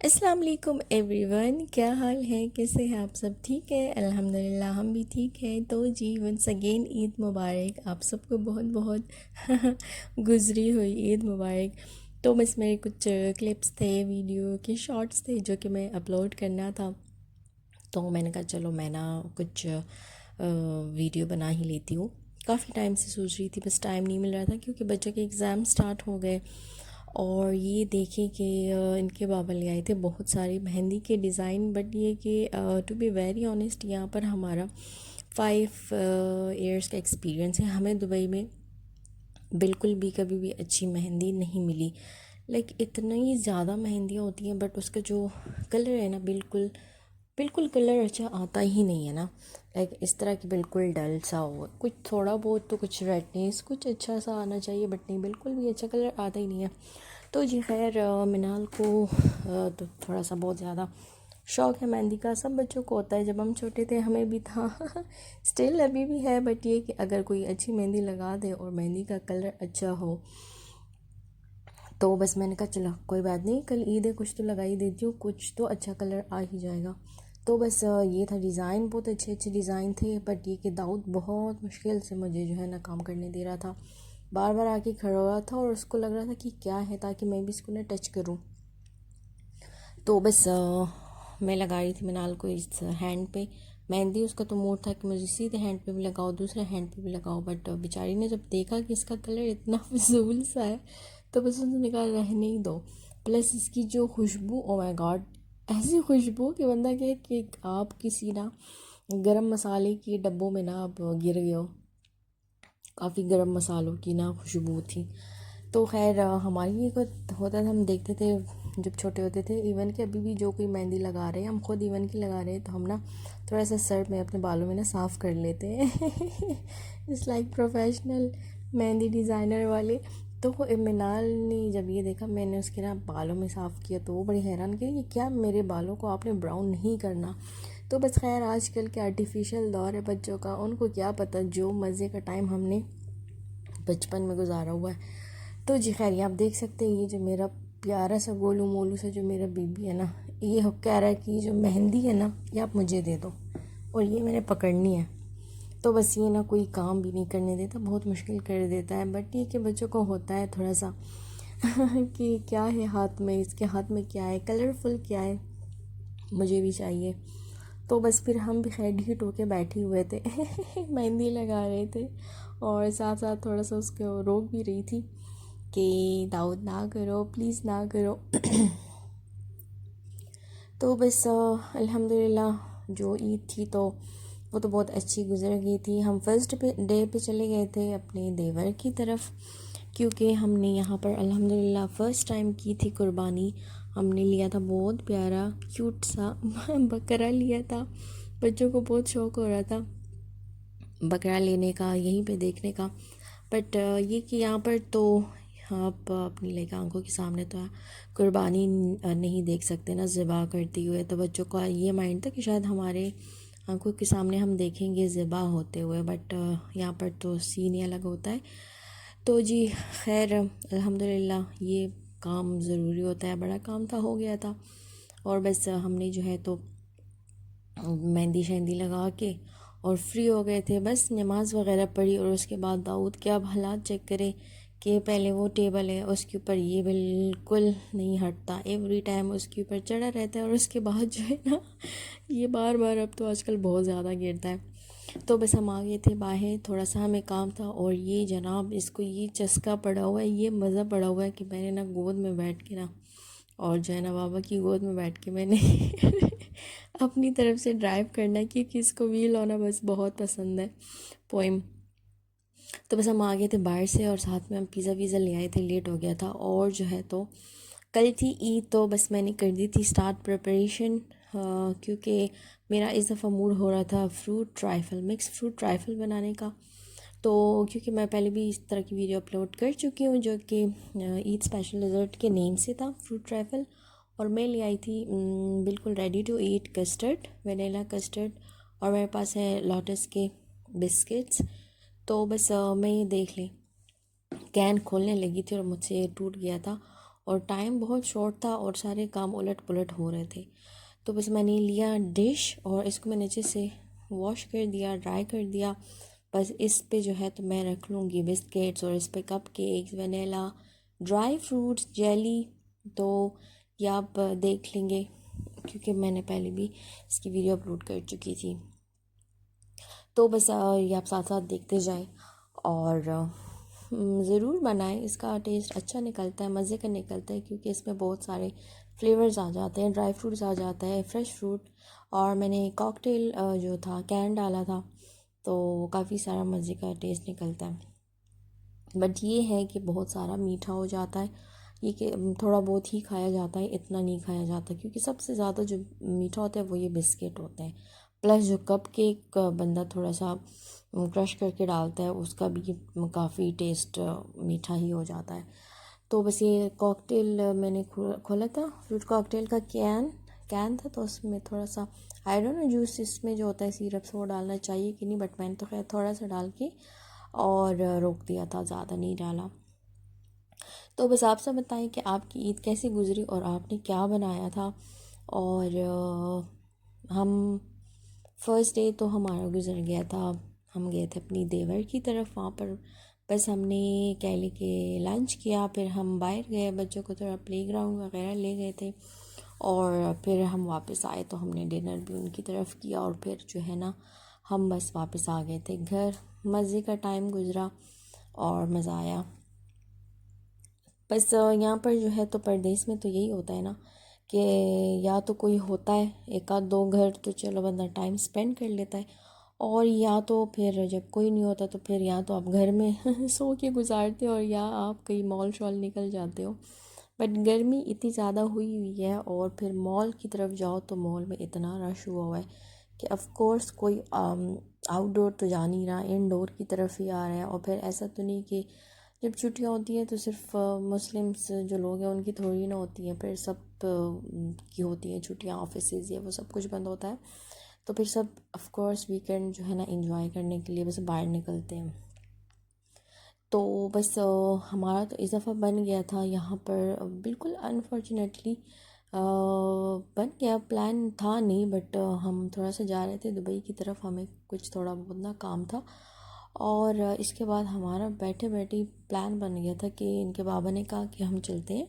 अस्सलाम वालेकुम एवरीवन, क्या हाल है? कैसे हैं आप सब? ठीक है, अल्हम्दुलिल्लाह हम भी ठीक हैं। तो जी वंस अगेन ईद मुबारक आप सबको, बहुत बहुत गुजरी हुई ईद मुबारक। तो बस मेरे कुछ क्लिप्स थे, वीडियो के शॉर्ट्स थे जो कि मैं अपलोड करना था। तो मैंने कहा चलो मैं ना कुछ वीडियो बना ही लेती हूँ। काफ़ी टाइम से सोच रही थी, बस टाइम नहीं मिल रहा था क्योंकि बच्चों के एग्ज़ाम स्टार्ट हो गए। और ये देखें कि इनके बाबा ले आए थे बहुत सारी मेहंदी के डिज़ाइन, बट ये कि टू बी वेरी ऑनेस्ट यहाँ पर हमारा 5 इयर्स का एक्सपीरियंस है। हमें दुबई में बिल्कुल भी कभी भी अच्छी मेहंदी नहीं मिली। लाइक इतनी ज़्यादा मेहंदियाँ होती हैं बट उसका जो कलर है ना, बिल्कुल बिल्कुल कलर अच्छा आता ही नहीं है ना। लाइक इस तरह की बिल्कुल डल सा हो, कुछ थोड़ा बहुत तो कुछ रेडनेस कुछ अच्छा सा आना चाहिए, बट नहीं, बिल्कुल भी अच्छा कलर आता ही नहीं है। तो जी खैर, मिनाल को तो थोड़ा सा बहुत ज़्यादा शौक़ है मेहंदी का। सब बच्चों को होता है, जब हम छोटे थे हमें भी था स्टिल अभी भी है, बट ये कि अगर कोई अच्छी मेहंदी लगा दे और मेहंदी का कलर अच्छा हो तो बस मैंने कहा चलो कोई बात नहीं, कल ईद है, कुछ तो लगा ही देती हूँ, कुछ तो अच्छा कलर आ ही जाएगा। तो बस ये था डिज़ाइन, बहुत अच्छे अच्छे डिज़ाइन थे, बट ये कि दाऊद बहुत मुश्किल से मुझे जो है ना काम करने दे रहा था। बार बार आके खड़ा हुआ था और उसको लग रहा था कि क्या है, ताकि मैं भी इसको ना टच करूँ। तो बस मैं लगा रही थी मिनाल को इस हैंड पे मेहंदी। उसका तो मूड था कि मुझे सीधे हैंड पे भी लगाओ, दूसरे हैंड पे भी लगाओ, बट बेचारी ने जब देखा कि इसका कलर इतना फजूल सा है तो बस उसने कहा रहने ही दो। प्लस इसकी जो खुशबू, ओ माय गॉड, ऐसी खुशबू कि बंदा कहे कि आप किसी ना गरम मसाले की डब्बों में ना आप गिर गए हो। काफ़ी गरम मसालों की ना खुशबू थी। तो खैर, हमारी एक होता था, हम देखते थे जब छोटे होते थे, इवन कि अभी भी जो कोई मेहंदी लगा रहे हैं, हम खुद इवन की लगा रहे हैं, तो हम ना थोड़ा सा सर में अपने बालों में ना साफ़ कर लेते हैं it's like professional mehndi designer वाले। तो मिनाल ने जब ये देखा मैंने उसके ना बालों में साफ़ किया तो वो बड़ी हैरान कि ये क्या, मेरे बालों को आपने ब्राउन नहीं करना। तो बस खैर, आजकल के आर्टिफिशियल दौर है बच्चों का, उनको क्या पता जो मज़े का टाइम हमने बचपन में गुजारा हुआ है। तो जी खैर, ये आप देख सकते हैं, ये जो मेरा प्यारा सा गोलू मोलू सा जो मेरा बेबी है ना, ये कह रहा है कि जो मेहंदी है ना ये आप मुझे दे दो और ये मैंने पकड़नी है। तो बस ये ना कोई काम भी नहीं करने देता, बहुत मुश्किल कर देता है। बट ये कि बच्चों को होता है थोड़ा सा कि क्या है हाथ में, इसके हाथ में क्या है, कलरफुल क्या है, मुझे भी चाहिए। तो बस फिर हम भी खैर ढीठ होके बैठे हुए थे मेहंदी लगा रहे थे और साथ साथ थोड़ा सा उसको रोक भी रही थी कि दाऊद ना करो, प्लीज़ ना करो तो बस अल्हम्दुलिल्लाह जो ईद थी तो वो तो बहुत अच्छी गुजर गई थी। हम फर्स्ट डे पे चले गए थे अपने देवर की तरफ, क्योंकि हमने यहाँ पर अल्हम्दुलिल्लाह फ़र्स्ट टाइम की थी कुर्बानी। हमने लिया था बहुत प्यारा क्यूट सा बकरा लिया था। बच्चों को बहुत शौक़ हो रहा था बकरा लेने का, यहीं पे देखने का। बट ये कि यहाँ पर तो आप अपनी लाइक आंखों के सामने तो कुर्बानी नहीं देख सकते ना ज़िबा करती हुए। तो बच्चों का ये माइंड था कि शायद हमारे आंखों के सामने हम देखेंगे ज़िबा होते हुए, बट यहाँ पर तो सीन ही अलग होता है। तो जी खैर, अल्हम्दुलिल्लाह ये काम ज़रूरी होता है, बड़ा काम था, हो गया था। और बस हमने जो है तो मेहंदी शहंदी लगा के और फ्री हो गए थे। बस नमाज़ वगैरह पढ़ी और उसके बाद दाऊद के अब हालात चेक करे कि पहले वो टेबल है उसके ऊपर ये बिल्कुल नहीं हटता, एवरी टाइम उसके ऊपर चढ़ा रहता है, और उसके बाद जो है ना ये बार बार अब तो आजकल बहुत ज़्यादा गिरता है। तो बस हम आ गए थे बाहर, थोड़ा सा हमें काम था, और ये जनाब इसको ये चस्का पड़ा हुआ है, ये मज़ा पड़ा हुआ है कि मैंने ना गोद में बैठ के ना, और जो है ना बाबा की गोद में बैठ के मैंने अपनी तरफ से ड्राइव करना, क्योंकि इसको व्हील होना बस बहुत पसंद है, पोइम। तो बस हम आ गए थे बाहर से और साथ में हम पिज़्ज़ा वीज़ा ले आए थे, लेट हो गया था। और जो है तो कल थी ईद, तो बस मैंने कर दी थी स्टार्ट प्रिपरेशन, क्योंकि मेरा इस दफ़ा मूड हो रहा था fruit trifle, mix fruit trifle बनाने का। तो क्योंकि मैं पहले भी इस तरह की वीडियो अपलोड कर चुकी हूँ जो कि ईद स्पेशल डिज़र्ट के नेम से था, फ्रूट ट्राइफल। और मैं ले आई थी बिल्कुल ready to eat custard, vanilla custard, और मेरे पास है लोटस के बिस्किट्स। तो बस मैं ये देख ली, कैन खोलने लगी थी और मुझसे टूट गया था, और टाइम बहुत शॉर्ट था और सारे काम उलट पुलट हो रहे थे। तो बस मैंने लिया डिश और इसको मैंने अच्छे से वॉश कर दिया, ड्राई कर दिया। बस इस पे जो है तो मैं रख लूँगी बिस्किट्स और इस पे cup cakes, vanilla, dry fruits, jelly. तो ये आप देख लेंगे क्योंकि मैंने पहले भी इसकी वीडियो अपलोड कर चुकी थी। तो बस ये आप साथ साथ देखते जाएं और ज़रूर बनाएं। इसका टेस्ट अच्छा निकलता है, मज़े का निकलता है क्योंकि इसमें बहुत सारे फ्लेवर्स आ जाते हैं, ड्राई फ्रूट्स आ जाता है, फ्रेश फ्रूट। और मैंने कॉकटेल जो था कैन डाला था, तो काफ़ी सारा मज़े का टेस्ट निकलता है। बट ये है कि बहुत सारा मीठा हो जाता है, ये कि थोड़ा बहुत ही खाया जाता है, इतना नहीं खाया जाता क्योंकि सबसे ज़्यादा जो मीठा होता है वो ये बिस्किट होते हैं। प्लस जो कप केक बंदा थोड़ा सा क्रश करके डालता है उसका भी काफ़ी टेस्ट मीठा ही हो जाता है। तो बस ये कॉकटेल मैंने खोला था, फ्रूट कॉकटेल का कैन था, तो उसमें थोड़ा सा आई डोंट नो जूस इसमें जो होता है सिरप से वो डालना चाहिए कि नहीं, बट मैंने तो खैर थोड़ा सा डाल के और रोक दिया था, ज़्यादा नहीं डाला। तो बस आप सब बताएं कि आपकी ईद कैसी गुजरी और आपने क्या बनाया था। और हम फर्स्ट डे तो हमारा गुजर गया था, हम गए थे अपनी देवर की तरफ, वहाँ पर बस हमने कह ले के लंच किया, फिर हम बाहर गए, बच्चों को थोड़ा प्लेग्राउंड वगैरह ले गए थे और फिर हम वापस आए तो हमने डिनर भी उनकी तरफ किया और फिर जो है ना हम बस वापस आ गए थे घर। मज़े का टाइम गुजरा और मज़ा आया। बस यहाँ पर जो है तो परदेश में तो यही होता है ना कि या तो कोई होता है एक आध दो घर तो चलो बंदा टाइम स्पेंड कर लेता है, और या तो फिर जब कोई नहीं होता तो फिर या तो आप घर में सो के गुजारते हो और या आप कहीं मॉल शॉल निकल जाते हो। बट गर्मी इतनी ज़्यादा हुई हुई है और फिर मॉल की तरफ जाओ तो मॉल में इतना रश हुआ हुआ है कि ऑफ़ कोर्स कोई आउटडोर तो जा नहीं रहा, इनडोर की तरफ ही आ रहा है। और फिर ऐसा तो नहीं कि जब छुट्टियाँ होती हैं तो सिर्फ मुस्लिम्स जो लोग हैं उनकी थोड़ी ना होती हैं, फिर सब की होती हैं छुट्टियाँ, ऑफिसेज ये वो सब कुछ बंद होता है। तो फिर सब ऑफ कोर्स वीकेंड जो है ना एंजॉय करने के लिए बस बाहर निकलते हैं। तो बस हमारा तो इस दफ़ा बन गया था यहाँ पर बिल्कुल अनफॉर्चुनेटली बन गया, प्लान था नहीं, बट हम थोड़ा सा जा रहे थे दुबई की तरफ, हमें कुछ थोड़ा बहुत ना काम था। और इसके बाद हमारा बैठे बैठे प्लान बन गया था कि इनके बाबा ने कहा कि हम चलते हैं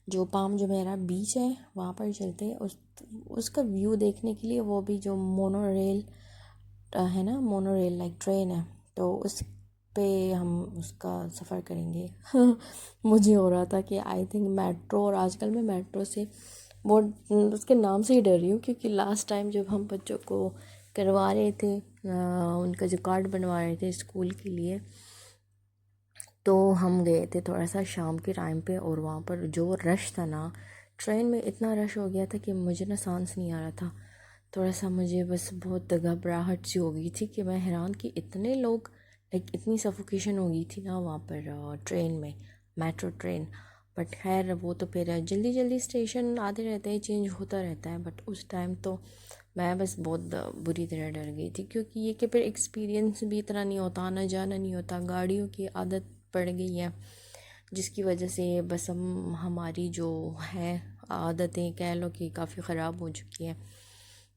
जो पाम जुमेरा बीच है वहाँ पर चलते हैं, उसका व्यू देखने के लिए। वो भी जो मोनो रेल है ना, मोनो रेल लाइक ट्रेन है, तो उस पे हम उसका सफ़र करेंगे। मुझे हो रहा था कि आई थिंक मेट्रो, और आजकल मैं मेट्रो से बहुत उसके नाम से ही डर रही हूँ क्योंकि लास्ट टाइम जब हम बच्चों को करवा रहे थे उनका जो कार्ड बनवा रहे थे स्कूल के लिए, तो हम गए थे थोड़ा सा शाम के टाइम पे और वहाँ पर जो रश था ना, ट्रेन में इतना रश हो गया था कि मुझे ना सांस नहीं आ रहा था। थोड़ा सा मुझे बस बहुत घबराहट सी हो गई थी कि मैं हैरान कि इतने लोग, लाइक इतनी सफोकेशन हो गई थी ना वहाँ पर ट्रेन में, मेट्रो ट्रेन। बट खैर वो तो फिर जल्दी जल्दी स्टेशन आते रहते हैं, चेंज होता रहता है। बट उस टाइम तो मैं बस बहुत बुरी तरह डर गई थी क्योंकि ये कि फिर एक्सपीरियंस भी इतना नहीं होता, आना जाना नहीं होता, गाड़ियों की आदत पड़ गई है जिसकी वजह से बस हमारी जो है आदतें कह लो कि काफ़ी ख़राब हो चुकी हैं।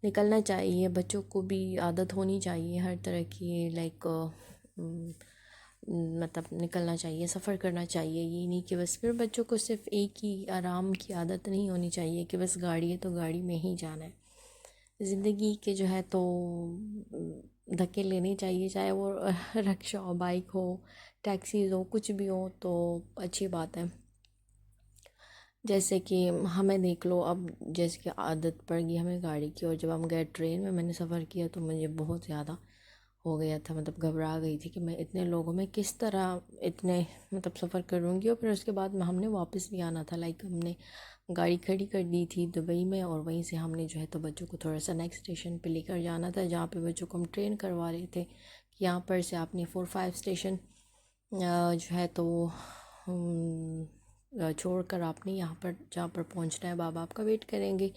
निकलना चाहिए, बच्चों को भी आदत होनी चाहिए हर तरह की, लाइक मतलब निकलना चाहिए, सफ़र करना चाहिए। ये नहीं कि बस फिर बच्चों को सिर्फ एक ही आराम की आदत नहीं होनी चाहिए कि बस गाड़ी है तो गाड़ी में ही जाना है। ज़िंदगी के जो है तो धक्के लेने चाहिए, चाहे वो रिक्शा हो, बाइक हो, टैक्सीज़ हो, कुछ भी हो तो अच्छी बात है। जैसे कि हमें देख लो अब, जैसे कि आदत पड़ गई हमें गाड़ी की, और जब हम गए ट्रेन में मैंने सफ़र किया तो मुझे बहुत ज़्यादा हो गया था, मतलब घबरा गई थी कि मैं इतने लोगों में किस तरह इतने मतलब सफ़र करूँगी। और फिर उसके बाद में हमने वापस भी आना था, लाइक हमने गाड़ी खड़ी कर दी थी दुबई में और वहीं से हमने जो है तो बच्चों को थोड़ा सा नेक्स्ट स्टेशन पे लेकर जाना था जहाँ पे बच्चों को हम ट्रेन करवा रहे थे कि यहाँ पर से आपने 4-5 स्टेशन जो है तो छोड़ कर आपने यहाँ पर जहाँ पर पहुँचना है बाबा आपका वेट करेंगे।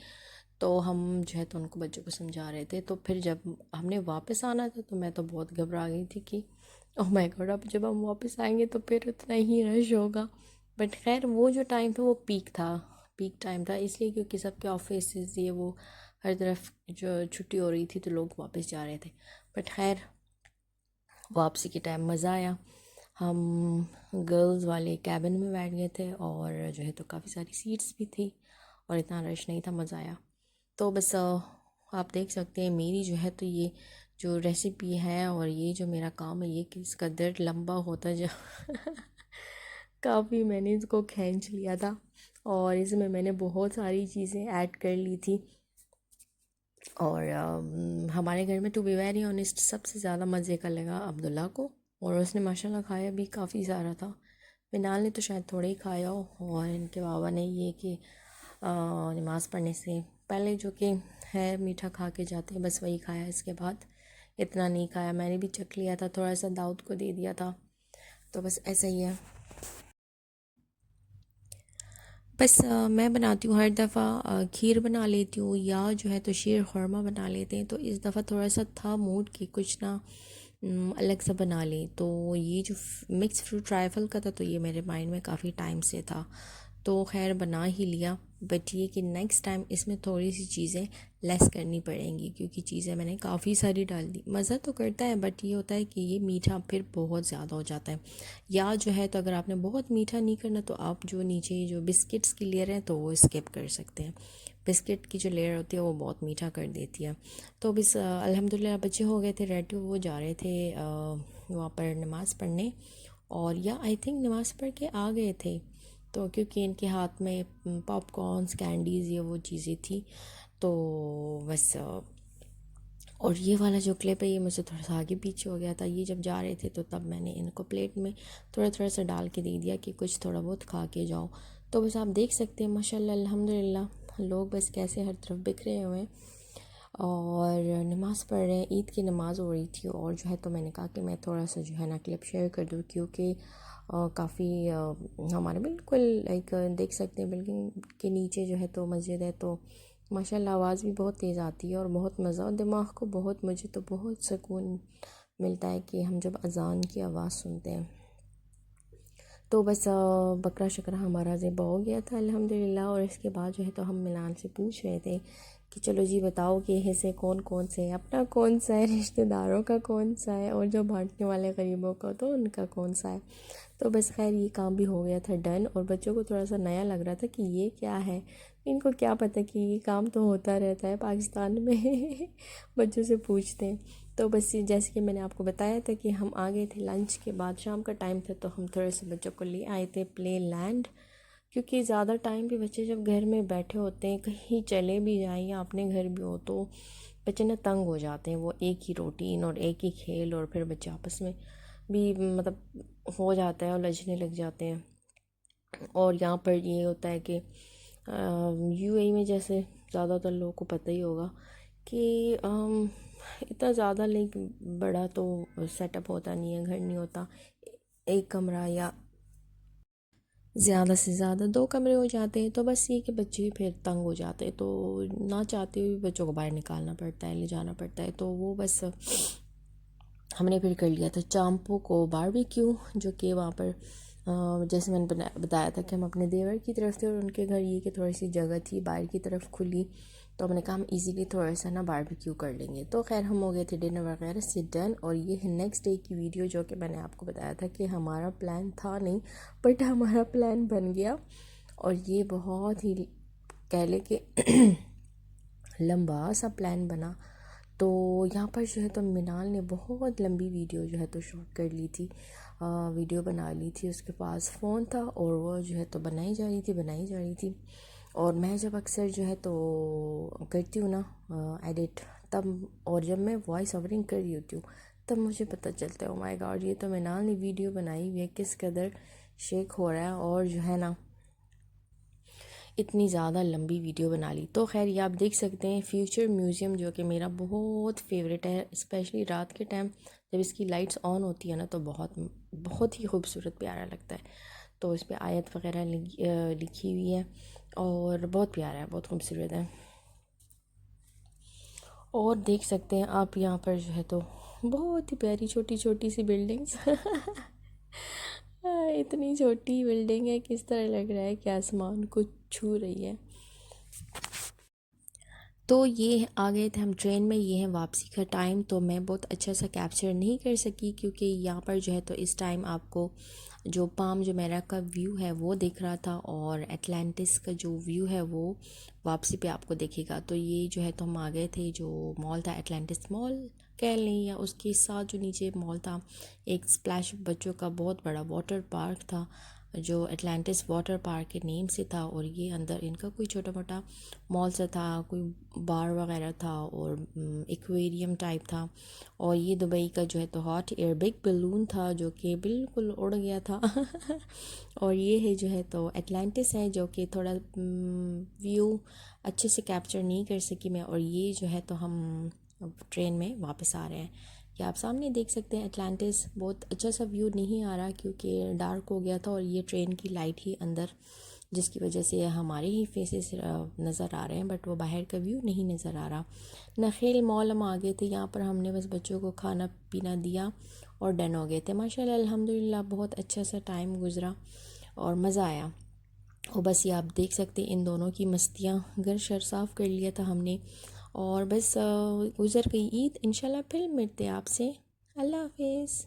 तो हम जो है तो उनको बच्चों को समझा रहे थे। तो फिर जब हमने वापस आना था तो मैं तो बहुत घबरा गई थी कि ओह माय गॉड अब जब हम वापस आएंगे तो फिर इतना ही रश होगा। बट खैर वो जो टाइम था वो पीक टाइम था, इसलिए क्योंकि सबके ऑफिस ये वो हर तरफ जो छुट्टी हो रही थी तो लोग वापस जा रहे थे। बट खैर वापसी के टाइम मज़ा आया। हम गर्ल्स वाले कैबिन में बैठ गए थे और जो है तो काफ़ी सारी सीट्स भी थी और इतना रश नहीं था, मज़ा आया। तो बस आप देख सकते हैं मेरी जो है तो ये जो रेसिपी है और ये जो मेरा काम है ये किस कदर लंबा होता जा काफ़ी मैंने इसको खींच लिया था और इसमें मैंने बहुत सारी चीज़ें ऐड कर ली थी। और हमारे घर में टू बी वेरी ऑनेस्ट सबसे ज़्यादा मज़े का लगा अब्दुल्ला को, और उसने माशाल्लाह खाया भी काफ़ी सारा था। मिनाल ने तो शायद थोड़ा ही खाया हो, और इनके बाबा ने ये कि नमाज़ पढ़ने से पहले जो कि है मीठा खा के जाते हैं बस वही खाया, इसके बाद इतना नहीं खाया। मैंने भी चख लिया था, थोड़ा सा दाऊद को दे दिया था, तो बस ऐसा ही है। बस मैं बनाती हूँ हर दफ़ा खीर बना लेती हूँ या जो है तो शीर खुरमा बना लेते हैं। तो इस दफ़ा थोड़ा सा था मूड कि कुछ ना अलग सा बना लें। तो ये जो मिक्स फ्रूट ट्राइफल का था तो ये मेरे माइंड में काफ़ी टाइम से था, तो खैर बना ही लिया। बट ये कि नेक्स्ट टाइम इसमें थोड़ी सी चीज़ें लेस करनी पड़ेंगी क्योंकि चीज़ें मैंने काफ़ी सारी डाल दी। मज़ा तो करता है बट ये होता है कि ये मीठा फिर बहुत ज़्यादा हो जाता है। या जो है तो अगर आपने बहुत मीठा नहीं करना तो आप जो नीचे जो बिस्किट्स की लेयर है तो वो स्किप कर सकते हैं। बिस्किट की जो लेयर होती है वो बहुत मीठा कर देती है। तो बस अल्हम्दुलिल्लाह बच्चे हो गए थे रेडी, वो जा रहे थे वहाँ पर नमाज़ पढ़ने, और या आई थिंक नमाज़ पढ़ के आ गए थे। तो क्योंकि इनके हाथ में पॉपकॉर्न्स कैंडीज़ ये वो चीज़ें थी, तो बस और ये वाला जो क्लिप है ये मुझसे थोड़ा सा आगे पीछे हो गया था। ये जब जा रहे थे तो तब मैंने इनको प्लेट में थोड़ा थोड़ा सा डाल के दे दिया कि कुछ थोड़ा बहुत खा के जाओ। तो बस आप देख सकते हैं माशाल्लाह अल्हम्दुलिल्लाह लोग बस कैसे हर तरफ बिखरे हुए हैं और नमाज़ पढ़ रहे हैं। ईद की नमाज़ हो रही थी और जो है तो मैंने कहा कि मैं थोड़ा सा जो है ना क्लिप शेयर कर दूँ क्योंकि काफ़ी हमारे बिल्कुल लाइक देख सकते हैं बिल्डिंग के नीचे जो है तो मस्जिद है, तो माशाल्लाह आवाज़ भी बहुत तेज़ आती है और बहुत मज़ा और दिमाग को बहुत, मुझे तो बहुत सुकून मिलता है कि हम जब अज़ान की आवाज़ सुनते हैं। तो बस बकरा शकरा हमारा ज़िबा हो गया था अल्हम्दुलिल्लाह, और इसके बाद जो है तो हम मिलान से पूछ रहे थे कि चलो जी बताओ कि हिस्से कौन कौन से हैं, अपना कौन सा है, रिश्तेदारों का कौन सा है, और जो बांटने वाले गरीबों का तो उनका कौन सा है। तो बस खैर ये काम भी हो गया था डन, और बच्चों को थोड़ा सा नया लग रहा था कि ये क्या है, इनको क्या पता कि ये काम तो होता रहता है पाकिस्तान में बच्चों से पूछते हैं। तो बस ये जैसे कि मैंने आपको बताया था कि हम आ गए थे लंच के बाद, शाम का टाइम था, तो हम थोड़े से बच्चों को ले आए थे प्ले लैंड, क्योंकि ज़्यादा टाइम भी बच्चे जब घर में बैठे होते हैं, कहीं चले भी जाएं या अपने घर भी हो, तो बच्चे ना तंग हो जाते हैं। वो एक ही रूटीन और एक ही खेल, और फिर बच्चे आपस में भी मतलब हो जाता है और लजने लग जाते हैं। और यहाँ पर ये होता है कि यूएई में जैसे ज़्यादातर लोगों को पता ही होगा कि इतना ज़्यादा लाइक बड़ा तो सेटअप होता नहीं है, घर नहीं होता, एक कमरा या ज़्यादा से ज़्यादा दो कमरे हो जाते हैं। तो बस ये कि बच्चे फिर तंग हो जाते हैं, तो ना चाहते हुए बच्चों को बाहर निकालना पड़ता है, ले जाना पड़ता है। तो वो बस हमने फिर कर लिया था चांपो को बारबेक्यू, जो कि वहाँ पर जैसे मैंने बताया था कि हम अपने देवर की तरफ थे और उनके घर ये कि थोड़ी सी जगह थी बाहर की तरफ खुली, तो हमने कहा हम इजीली थोड़ा सा ना बारबेक्यू कर लेंगे। तो खैर हम हो गए थे डिनर वगैरह से डन, और ये है नेक्स्ट डे की वीडियो जो कि मैंने आपको बताया था कि हमारा प्लान था नहीं बट हमारा प्लान बन गया, और ये बहुत ही कह ले कि लंबा सा प्लान बना। तो यहाँ पर जो है तो मिनाल ने बहुत लंबी वीडियो जो है तो शूट कर ली थी, वीडियो बना ली थी, उसके पास फ़ोन था और वो जो है तो बनाई जा रही थी। और मैं जब अक्सर जो है तो करती हूँ ना एडिट, तब और जब मैं वॉइस ओवरिंग कर रही होती हूँ तब मुझे पता चलता है ओ माय गॉड ये तो मिनाल ने वीडियो बनाई हुई है, किस कदर शेक हो रहा है, और जो है ना इतनी ज़्यादा लंबी वीडियो बना ली। तो खैर ये आप देख सकते हैं फ्यूचर म्यूज़ियम जो कि मेरा बहुत फेवरेट है, स्पेशली रात के टाइम जब इसकी लाइट्स ऑन होती है ना तो बहुत बहुत ही खूबसूरत प्यारा लगता है। तो इस पर आयत वगैरह लिखी हुई है और बहुत प्यारा है, बहुत खूबसूरत है। और देख सकते हैं आप यहाँ पर जो है तो बहुत ही प्यारी छोटी छोटी सी बिल्डिंग्स इतनी छोटी बिल्डिंग है, किस तरह लग रहा है कि आसमान को छू रही है। तो ये आ गए थे हम ट्रेन में, ये है वापसी का टाइम। तो मैं बहुत अच्छा सा कैप्चर नहीं कर सकी क्योंकि यहाँ पर जो है तो इस टाइम आपको जो पाम जुमेरा का व्यू है वो दिख रहा था, और एटलांटिस का जो व्यू है वो वापसी पे आपको दिखेगा। तो ये जो है तो हम आ गए थे, जो मॉल था एटलांटिस मॉल कह लें, या उसके साथ जो नीचे मॉल था एक स्प्लैश बच्चों का बहुत बड़ा वाटर पार्क था जो एटलांटिस वाटर पार्क के नेम से था। और ये अंदर इनका कोई छोटा मोटा मॉल सा था, कोई बार वगैरह था और एक्वेरियम टाइप था। और ये दुबई का जो है तो हॉट एयर बिग बलून था जो कि बिल्कुल उड़ गया था। और ये है जो है तो एटलांटिस है जो कि थोड़ा व्यू अच्छे से कैप्चर नहीं कर सकी मैं। और ये जो है तो हम ट्रेन में वापस आ रहे हैं, कि आप सामने देख सकते हैं एटलांटिस। बहुत अच्छा सा व्यू नहीं आ रहा क्योंकि डार्क हो गया था, और ये ट्रेन की लाइट ही अंदर, जिसकी वजह से हमारे ही फेसेस नज़र आ रहे हैं, बट वो बाहर का व्यू नहीं नज़र आ रहा। नखेल मॉल हम आ गए थे, यहाँ पर हमने बस बच्चों को खाना पीना दिया और डन हो गए थे। माशाल्लाह अल्हम्दुलिल्लाह बहुत अच्छा सा टाइम गुज़रा और मज़ा आया। और बस ये आप देख सकते हैं इन दोनों की मस्तियाँ, घर शर साफ़ कर लिया था हमने, और बस गुज़र गई ईद। इंशाल्लाह फिर मिलते हैं आपसे। अल्लाह हाफिज़।